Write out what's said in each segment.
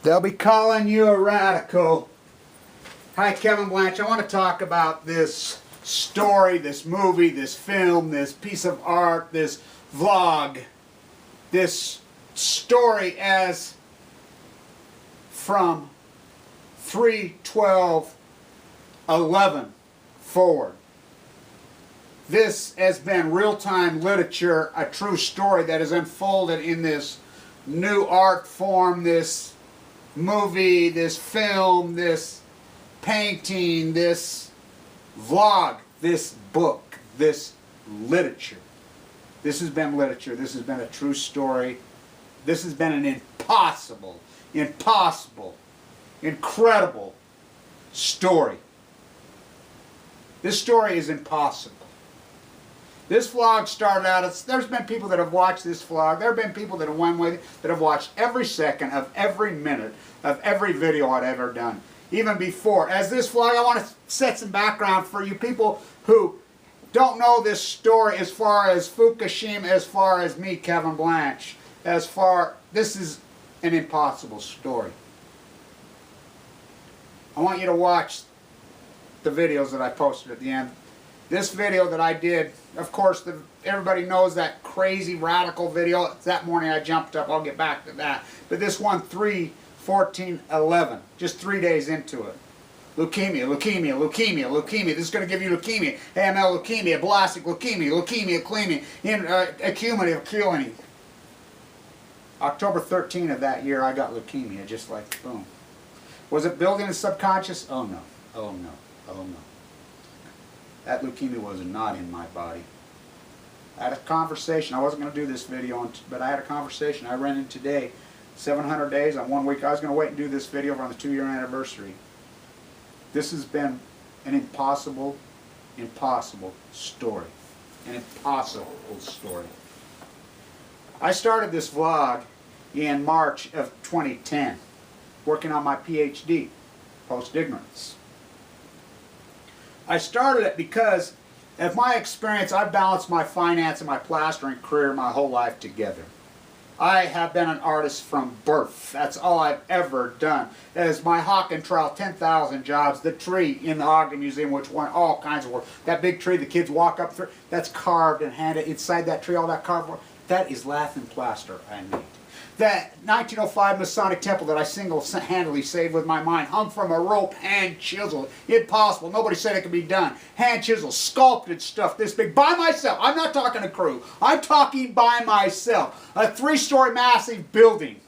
They'll be calling you a radical. Hi, Kevin Blanch. I want to talk about this story, this movie, this film, this piece of art, this vlog, this story as from 3/12/11 forward. This has been real-time literature, a true story that is unfolded in this new art form, this movie, this film, this painting, this vlog, this book, this literature. This has been literature. This has been a true story. This has been an impossible, incredible story. This story is impossible. This vlog started out, there's been people that have watched this vlog. There have been people that have went with it, that have watched every second of every minute of every video I've ever done. Even before. As this vlog, I want to set some background for you people who don't know this story as far as Fukushima, as far as me, Kevin Blanch. This is an impossible story. I want you to watch the videos that I posted at the end. This video that I did, of course, everybody knows that crazy radical video. That morning I jumped up. I'll get back to that. But this one, 3/14/11, just 3 days into it. Leukemia, leukemia, leukemia, leukemia. This is going to give you leukemia, AML leukemia, blastic leukemia, leukemia, acumulative. October 13 of that year, I got leukemia, just like boom. Was it building the subconscious? Oh no, oh no, oh no. That leukemia was not in my body. I had a conversation. I wasn't going to do this video, but I had a conversation. I ran in today, 700 days on 1 week. I was going to wait and do this video on the 2-year anniversary. This has been an impossible story. An impossible story. I started this vlog in March of 2010, working on my PhD, post-ignorance. I started it because of my experience. I've balanced my finance and my plastering career my whole life together. I have been an artist from birth. That's all I've ever done. As my hawk and trowel, 10,000 jobs. The tree in the Ogden Museum, which won all kinds of work. That big tree the kids walk up through, that's carved and handed inside that tree, all that carved work. That is lath and plaster I made. That 1905 Masonic temple that I single-handedly saved with my mind, hung from a rope, hand chiseled. Impossible. Nobody said it could be done. Hand chiseled, sculpted stuff this big by myself. I'm not talking a crew. I'm talking by myself. A 3-story massive building.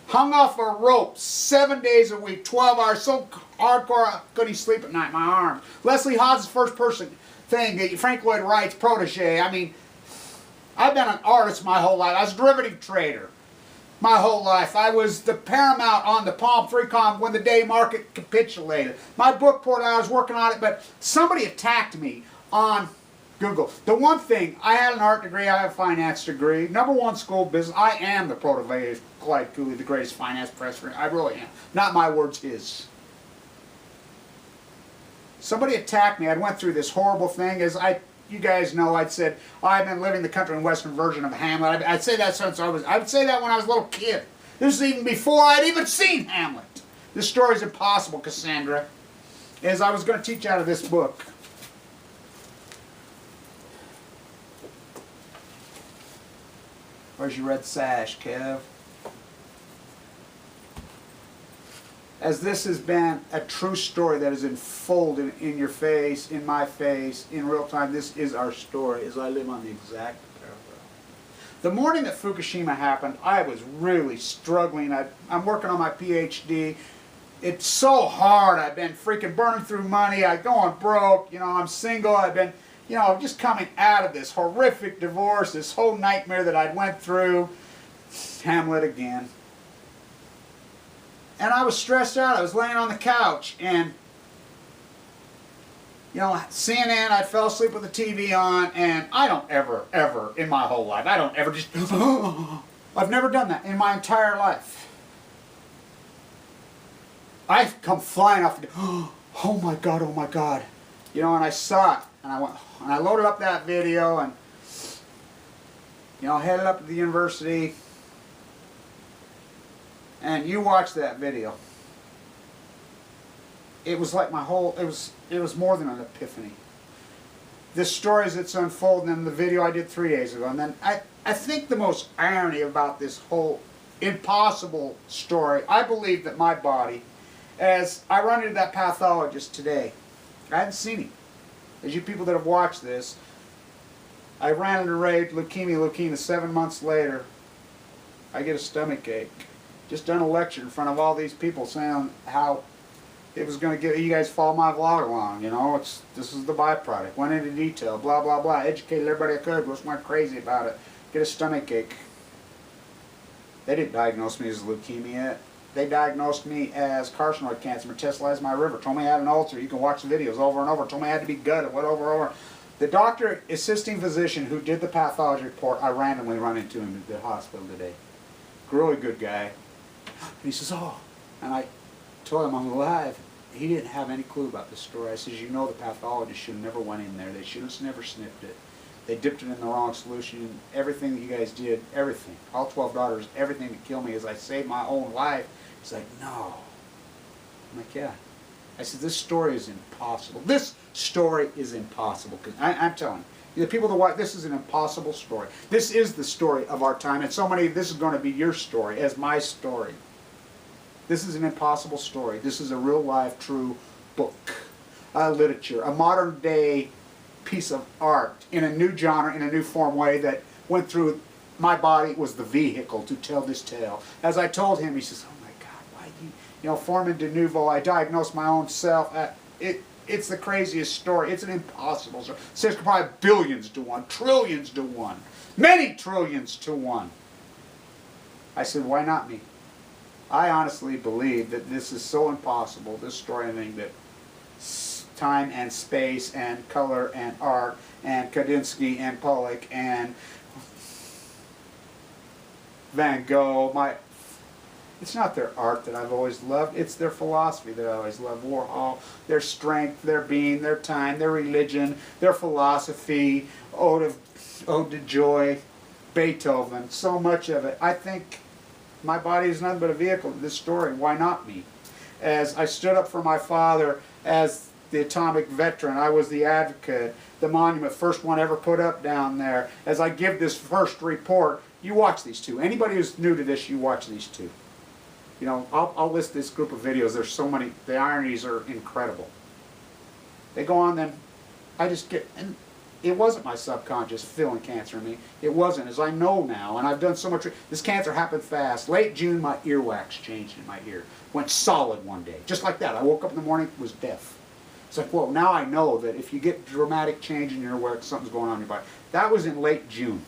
Hung off a rope 7 days a week, 12 hours. So hardcore I couldn't sleep at night. My arms. Leslie Hodge's first person thing. Frank Lloyd Wright's protege. I mean, I've been an artist my whole life. I was a derivative trader my whole life. I was the paramount on the Palm 3Com when the day market capitulated. My book poured out, I was working on it, but somebody attacked me on Google. The one thing, I had an art degree, I have a finance degree, #1 school business. I am the protege of Clyde Cooley, the greatest finance president. I really am. Not my words, his. Somebody attacked me. I went through this horrible thing. You guys know, I'd said, I've been living the country and western version of Hamlet. I'd say that since I would say that when I was a little kid. This is even before I'd even seen Hamlet. This story's impossible, Cassandra. As I was going to teach out of this book. Where's your red sash, Kev? As this has been a true story that is unfolded in your face, in my face, in real time, this is our story as I live on the exact parallel. The morning that Fukushima happened, I was really struggling. I'm working on my PhD. It's so hard. I've been freaking burning through money. I'm going broke. You know, I'm single. I've been, you know, just coming out of this horrific divorce, this whole nightmare that I went through. Hamlet again. And I was stressed out. I was laying on the couch and, you know, CNN, I fell asleep with the TV on, and I don't ever, in my whole life, I don't ever just, I've never done that in my entire life. I've come flying off, oh my God, oh my God. You know, and I saw it, and I went, and I loaded up that video, and, you know, headed up to the university, And you watch that video. It was like my whole, it was more than an epiphany. The story as it's unfolding in the video I did 3 days ago. And then I think the most irony about this whole impossible story, I believe that my body, as I run into that pathologist today, I hadn't seen him. As you people that have watched this, I ran into leukemia 7 months later. I get a stomach ache. Just done a lecture in front of all these people saying how it was going to get, you guys follow my vlog along, you know, this is the byproduct. Went into detail, blah, blah, blah. Educated everybody I could, just went crazy about it. Get a stomach ache. They didn't diagnose me as leukemia yet. They diagnosed me as carcinoid cancer, metastasized my liver. Told me I had an ulcer. You can watch the videos over and over. Told me I had to be gutted, went over and over. The doctor, assisting physician who did the pathology report, I randomly run into him at the hospital today. Really good guy. And he says, oh, and I told him I'm alive. He didn't have any clue about this story. I says, you know the pathologist should have never went in there. They should have never snipped it. They dipped it in the wrong solution. Everything that you guys did, everything, all 12 daughters, everything to kill me as I saved my own life. He's like, no. I'm like, yeah. I said, this story is impossible. This story is impossible. Because I'm telling you, the people that watch, this is an impossible story. This is the story of our time. And so many, this is going to be your story as my story. This is an impossible story. This is a real life, true book, literature, a modern day piece of art in a new genre, in a new form way that went through my body, was the vehicle to tell this tale. As I told him, he says, oh my God, why do you know, Foreman de Nouveau, I diagnosed my own self. It's the craziest story. It's an impossible story. There's probably billions to one, trillions to one, many trillions to one. I said, why not me? I honestly believe that this is so impossible, this story, I think that time and space and color and art and Kandinsky and Pollock and Van Gogh, it's not their art that I've always loved, it's their philosophy that I always loved. Warhol, their strength, their being, their time, their religion, their philosophy, Ode to Joy, Beethoven, so much of it. I think my body is nothing but a vehicle to this story. Why not me? As I stood up for my father as the atomic veteran, I was the advocate, the monument, first one ever put up down there. As I give this first report, you watch these two. Anybody who's new to this, you watch these two. You know, I'll list this group of videos. There's so many. The ironies are incredible. They go on, then I just get, and it wasn't my subconscious feeling cancer in me. It wasn't, as I know now, and I've done so much. This cancer happened fast. Late June, my earwax changed in my ear. Went solid one day. Just like that. I woke up in the morning, was deaf. It's like, whoa, now I know that if you get dramatic change in your earwax, something's going on in your body. That was in late June.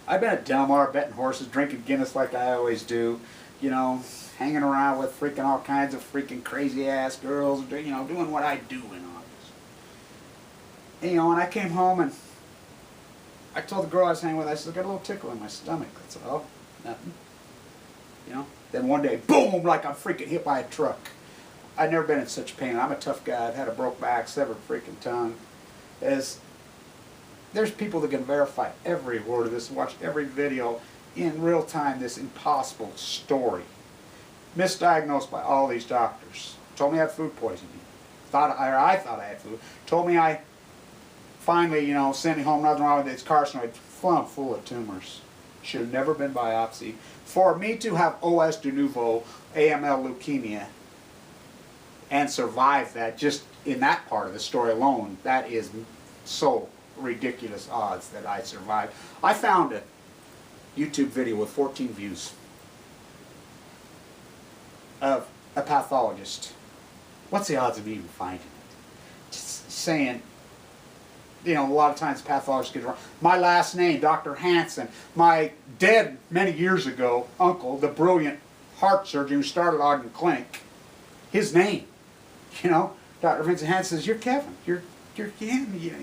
I've been at Del Mar betting horses, drinking Guinness like I always do. You know, hanging around with freaking all kinds of freaking crazy-ass girls, you know, doing what I do in August. And, you know, and I came home and I told the girl I was hanging with, I said, I got a little tickle in my stomach. That's all. Nothing. You know? Then one day, boom, like I'm freaking hit by a truck. I've never been in such pain. I'm a tough guy. I've had a broke back, severed freaking tongue. There's people that can verify every word of this, watch every video in real time, this impossible story. Misdiagnosed by all these doctors. Told me I had food poisoning. I thought I had food. Told me I finally, you know, sent me home, nothing wrong with it, it's carcinoid, full of tumors. Should have never been biopsied. For me to have OS de Nouveau, AML leukemia, and survive that, just in that part of the story alone, that is so ridiculous odds that I survived. I found a YouTube video with 14 views of a pathologist. What's the odds of me even finding it? Just saying, you know, a lot of times pathologists get it wrong. My last name, Dr. Hansen, my dead many years ago uncle, the brilliant heart surgeon who started Ogden Clinic, his name, you know, Dr. Vincent Hansen says, you're Kevin, you're him, you know.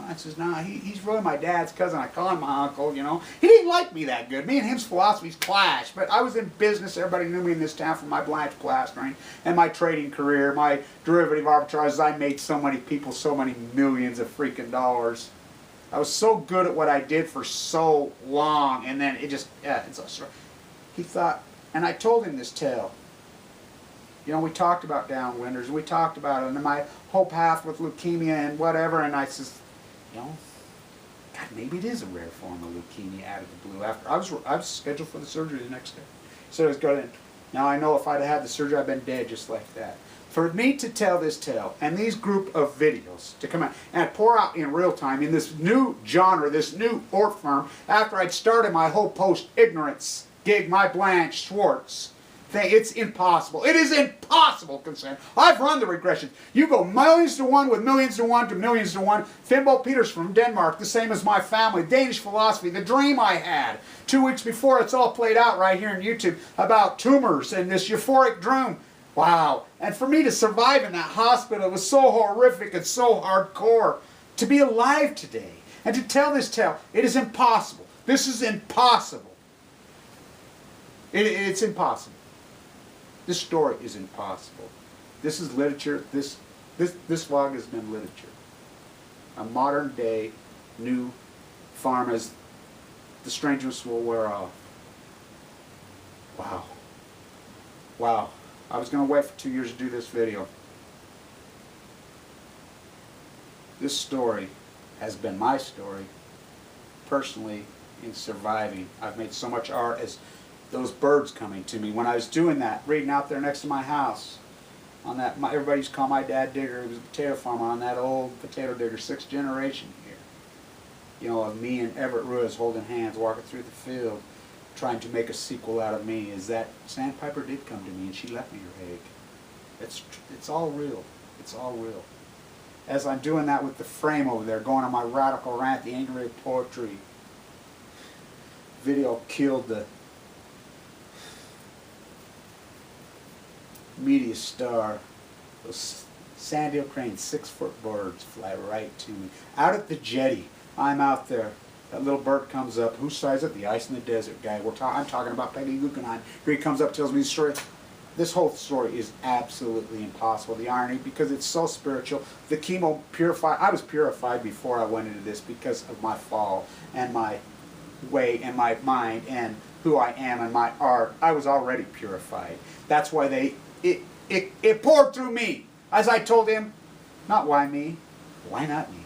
I says, nah, he's really my dad's cousin. I call him my uncle, you know. He didn't like me that good. Me and him's philosophies clashed, but I was in business. Everybody knew me in this town from my blanch plastering and my trading career, my derivative arbitrages. I made so many people so many millions of freaking dollars. I was so good at what I did for so long, and then it just, it's so. He thought, And I told him this tale. You know, we talked about downwinders, we talked about it, and my whole path with leukemia and whatever, and I says, you know, God, maybe it is a rare form of leukemia out of the blue. After I was scheduled for the surgery the next day. So I was going, now I know if I'd had the surgery, I'd been dead just like that. For me to tell this tale, and these group of videos to come out, and pour out in real time in this new genre, this new art form, after I'd started my whole post-ignorance gig, my blanchschwarz thing, it's impossible. It is impossible, concern. I've run the regressions. You go millions to one with millions to one to millions to one. Fimbo Peters from Denmark, the same as my family, Danish philosophy, the dream I had 2 weeks before, it's all played out right here on YouTube about tumors and this euphoric dream. Wow. And for me to survive in that hospital, it was so horrific and so hardcore. To be alive today and to tell this tale, it is impossible. This is impossible. It's impossible. This story is impossible. This is literature. This vlog has been literature. A modern day new farm as the strangeness will wear off. Wow. Wow. I was going to wait for 2 years to do this video. This story has been my story, personally, in surviving. I've made so much art as those birds coming to me. When I was doing that, reading out there next to my house, on that, everybody used to call my dad Digger. He was a potato farmer on that old potato digger, 6th generation here. You know, of me and Everett Ruiz holding hands, walking through the field, trying to make a sequel out of me, is that Sandpiper did come to me and she left me her egg. It's all real. It's all real. As I'm doing that with the frame over there, going on my radical rant, the Angry Poetry video killed the media star. Those sandhill cranes, 6-foot birds fly right to me. Out at the jetty, I'm out there. That little bird comes up. Who sighs it? The Ice in the Desert guy. I'm talking about Peggy Guggenheim. Here he comes up, tells me the story. This whole story is absolutely impossible. The irony, because it's so spiritual. The chemo purified. I was purified before I went into this because of my fall and my way and my mind and who I am and my art. I was already purified. That's why it poured through me. As I told him, not why me, why not me?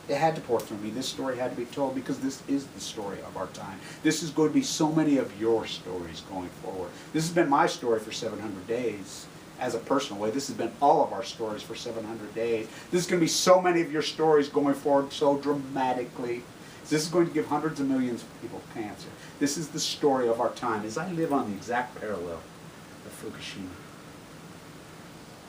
It had to pour through me. This story had to be told because this is the story of our time. This is going to be so many of your stories going forward. This has been my story for 700 days as a personal way. This has been all of our stories for 700 days. This is going to be so many of your stories going forward so dramatically. This is going to give hundreds of millions of people cancer. This is the story of our time as I live on the exact parallel of Fukushima.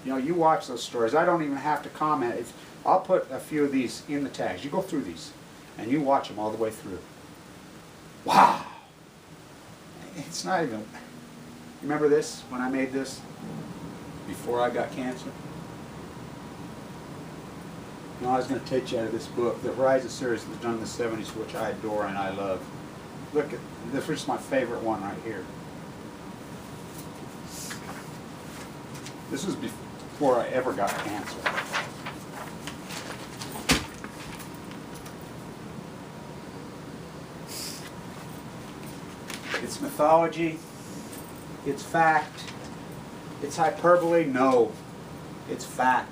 You know, you watch those stories. I don't even have to comment. I'll put a few of these in the tags. You go through these, and you watch them all the way through. Wow! It's not even... Remember this, when I made this? Before I got cancer? You know, I was going to take you out of this book, the Horizon series that was done in the 70s, which I adore and I love. Look at this, is my favorite one right here. This was before I ever got cancer. It's mythology, it's fact, it's hyperbole, no, it's fact.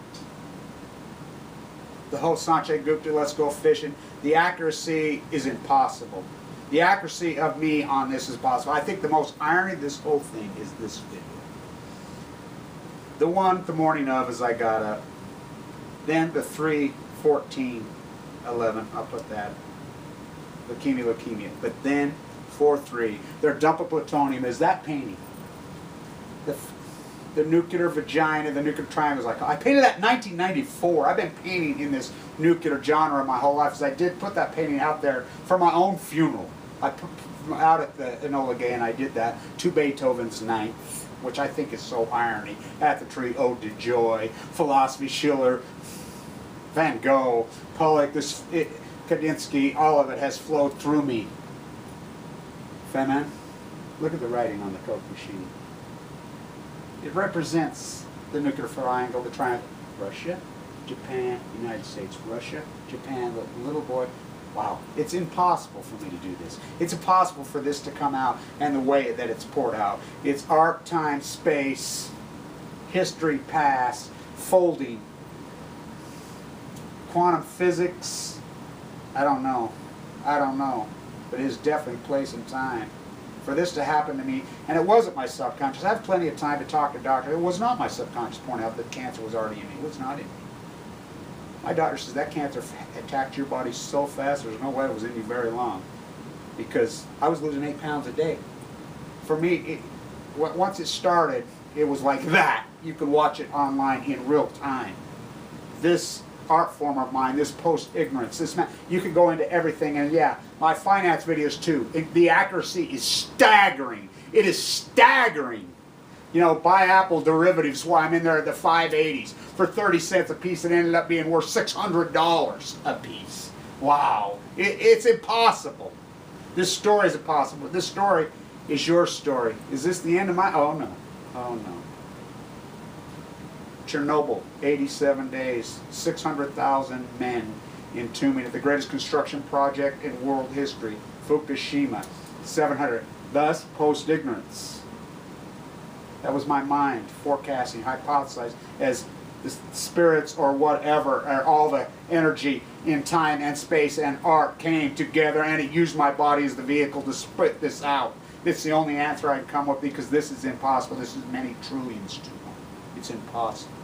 The whole Sanjay Gupta, let's go fishing, the accuracy is impossible. The accuracy of me on this is possible. I think the most irony of this whole thing is this video. The one the morning of as I got up, then the 3/14/11, I'll put that, leukemia, but then 4/3, their dump of plutonium is that painting. The nuclear vagina, the nuclear triangle is like, I painted that in 1994. I've been painting in this nuclear genre my whole life, as I did put that painting out there for my own funeral. I put out at the Enola Gay and I did that to Beethoven's Ninth, which I think is so irony. At the Tree, Ode to Joy, Philosophy, Schiller, Van Gogh, Pollock, Kandinsky, all of it has flowed through me. Femin, look at the writing on the Coke machine. It represents the nuclear triangle, the triangle. Russia, Japan, United States. Russia, Japan, the little boy, Wow, it's impossible for me to do this. It's impossible for this to come out and the way that it's poured out. It's art, time, space, history, past, folding, quantum physics. I don't know. But it is definitely place and time. For this to happen to me, and it wasn't my subconscious. I have plenty of time to talk to doctors. It was not my subconscious pointing out that cancer was already in me. It was not in me. My doctor says that cancer attacked your body so fast, there's no way it was in you very long. Because I was losing 8 pounds a day. For me, once it started, it was like that. You could watch it online in real time. This art form of mine, this post-ignorance, you could go into everything, and yeah, my finance videos too. The accuracy is staggering. It is staggering. You know, buy Apple derivatives, why I'm in there at the 580s for 30 cents a piece. It ended up being worth $600 a piece. Wow. It's impossible. This story is impossible. This story is your story. Is this the end of my... Oh, no. Oh, no. Chernobyl, 87 days, 600,000 men entombing at the greatest construction project in world history. Fukushima, 700. Thus, post-ignorance. That was my mind forecasting, hypothesized as the spirits or whatever, or all the energy in time and space and art came together, and it used my body as the vehicle to spit this out. It's the only answer I can come with, because this is impossible. This is many trillions to one. It's impossible.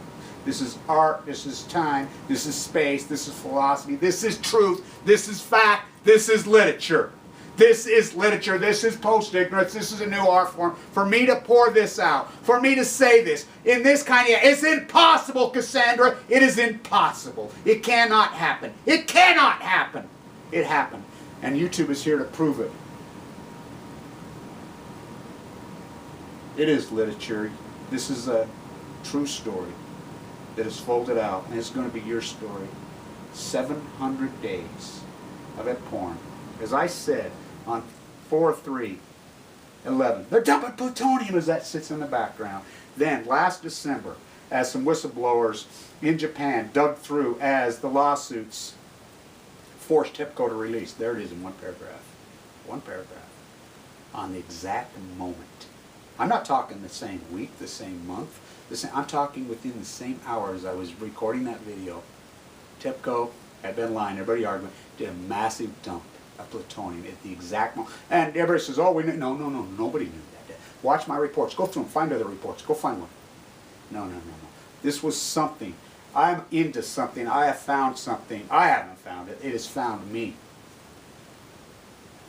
This is art, this is time, this is space, this is philosophy, this is truth, this is fact, this is literature. This is literature, this is post-ignorance, this is a new art form. For me to pour this out, for me to say this, in this kind of... It's impossible, Cassandra. It is impossible. It cannot happen. It cannot happen. It happened. And YouTube is here to prove it. It is literature. This is a true story that is folded out, and it's going to be your story. 700 days of it pouring. As I said, on 4/3/11, they're dumping plutonium as that sits in the background. Then, last December, as some whistleblowers in Japan dug through as the lawsuits forced TIPCO to release. There it is in one paragraph. One paragraph. On the exact moment. I'm not talking the same week, the same month. I'm talking within the same hours I was recording that video. TIPCO had been lying. Everybody arguing. Did a massive dump of plutonium at the exact moment. And everybody says, oh, we knew. No, nobody knew that. Watch my reports. Go through them. Find other reports. Go find one. No. This was something. I'm into something. I have found something. I haven't found it. It has found me.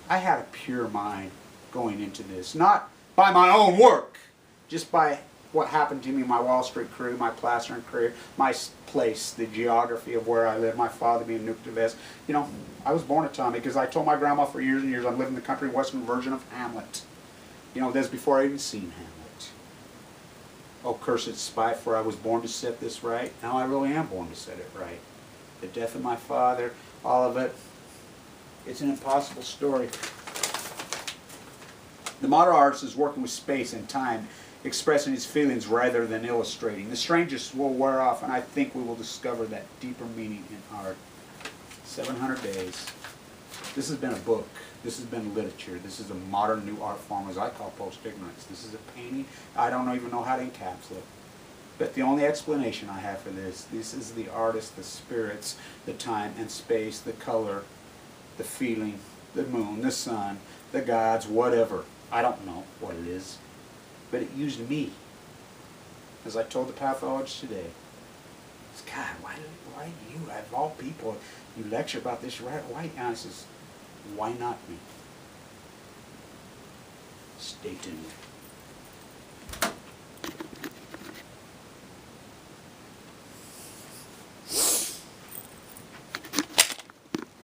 I had a pure mind going into this. Not by my own work. Just by what happened to me, my Wall Street career, my plastering career, my place, the geography of where I live, my father being a nuclear vest. You know, I was born atomic because I told my grandma for years and years I'm living in the country western version of Hamlet. You know, that's before I even seen Hamlet. Oh, cursed spite, for I was born to set this right. Now I really am born to set it right. The death of my father, all of it. It's an impossible story. The modern artist is working with space and time, expressing his feelings rather than illustrating. The strangest will wear off, and I think we will discover that deeper meaning in art. 700 days. This has been a book. This has been literature. This is a modern new art form, as I call post-ignorance. This is a painting. I don't even know how to encapsulate. But the only explanation I have for this is the artist, the spirits, the time and space, the color, the feeling, the moon, the sun, the gods, whatever. I don't know what it is. But it used me. As I told the pathologist today, God, why do you, of all people, you lecture about this, why? And I says, why not me? Stay tuned.